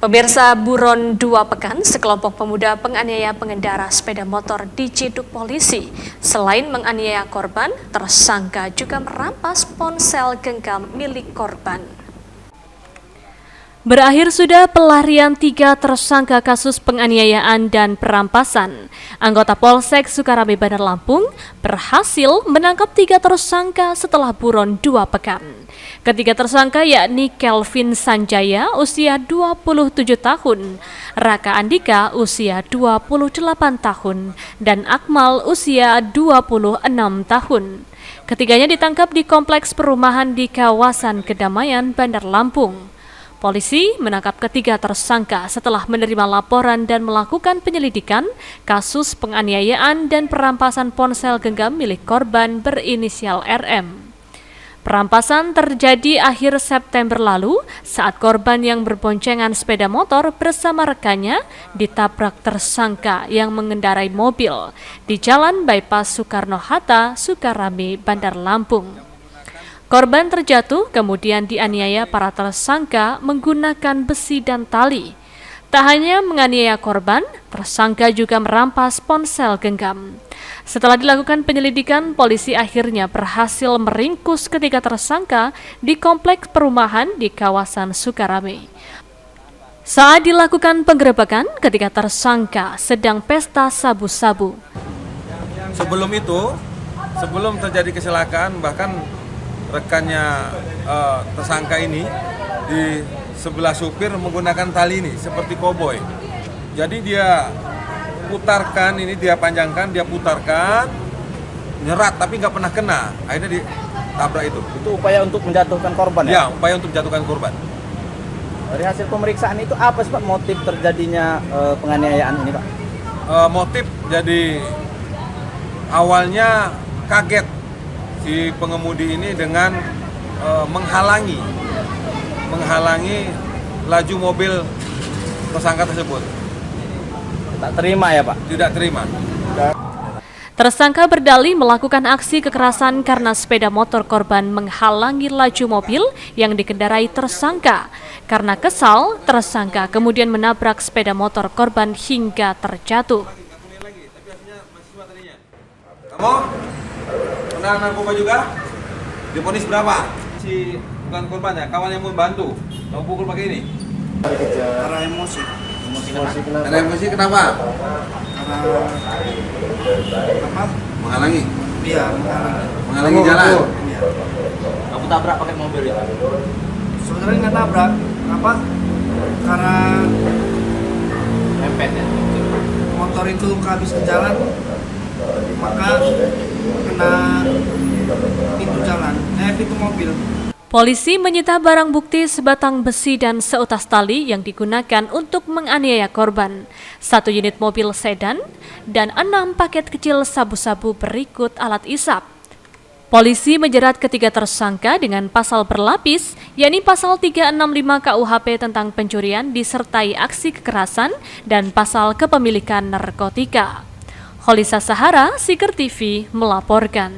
Pemirsa, buron 2 pekan, sekelompok pemuda penganiaya pengendara sepeda motor diciduk polisi. Selain menganiaya korban, tersangka juga merampas ponsel genggam milik korban. Berakhir sudah pelarian 3 tersangka kasus penganiayaan dan perampasan. Anggota Polsek Sukarame Bandar Lampung berhasil menangkap 3 tersangka setelah buron 2 pekan. Ketiga tersangka yakni Kelvin Sanjaya usia 27 tahun, Raka Andika usia 28 tahun, dan Akmal usia 26 tahun. Ketiganya ditangkap di kompleks perumahan di kawasan Kedamaian, Bandar Lampung. Polisi menangkap ketiga tersangka setelah menerima laporan dan melakukan penyelidikan kasus penganiayaan dan perampasan ponsel genggam milik korban berinisial RM. Perampasan terjadi akhir September lalu saat korban yang berboncengan sepeda motor bersama rekannya ditabrak tersangka yang mengendarai mobil di Jalan Bypass Soekarno-Hatta, Sukarame, Bandar Lampung. Korban terjatuh kemudian dianiaya para tersangka menggunakan besi dan tali. Tak hanya menganiaya korban, tersangka juga merampas ponsel genggam. Setelah dilakukan penyelidikan, polisi akhirnya berhasil meringkus ketiga tersangka di kompleks perumahan di kawasan Sukarame. Saat dilakukan penggerebekan, ketiga tersangka sedang pesta sabu-sabu. Sebelum terjadi kecelakaan, bahkan rekannya tersangka ini di sebelah supir menggunakan tali ini seperti koboi. Jadi dia putarkan ini, dia panjangkan, dia putarkan, nyerat tapi nggak pernah kena. Akhirnya ditabrak itu. Itu upaya untuk menjatuhkan korban ya? Ya, upaya untuk menjatuhkan korban. Dari hasil pemeriksaan itu apa sih Pak motif terjadinya penganiayaan ini Pak? Motif jadi awalnya kaget si pengemudi ini dengan menghalangi laju mobil tersangka tersebut. Tak terima ya Pak? Tidak terima. Tersangka berdalih melakukan aksi kekerasan karena sepeda motor korban menghalangi laju mobil yang dikendarai tersangka. Karena kesal, tersangka kemudian menabrak sepeda motor korban hingga terjatuh. Kamu pernah narkoba juga? Divonis berapa? Si bukan korban ya, kawan yang membantu. Kamu pukul pakai ini? Karena emosi. Karena emosi kenapa? Karena apa? Menghalangi? Iya, Menghalangi jalan? Iya. Kamu tabrak pakai mobil itu? Sebenarnya nggak tabrak. Kenapa? Karena Mepet ya? motor itu kehabis ke jalan, maka kena pintu jalan, pintu mobil. Polisi menyita barang bukti sebatang besi dan seutas tali yang digunakan untuk menganiaya korban, 1 unit mobil sedan, dan 6 paket kecil sabu-sabu berikut alat isap. Polisi menjerat ketiga tersangka dengan pasal berlapis, yakni pasal 365 KUHP tentang pencurian disertai aksi kekerasan dan pasal kepemilikan narkotika. Holisa Sahara, Siker TV melaporkan.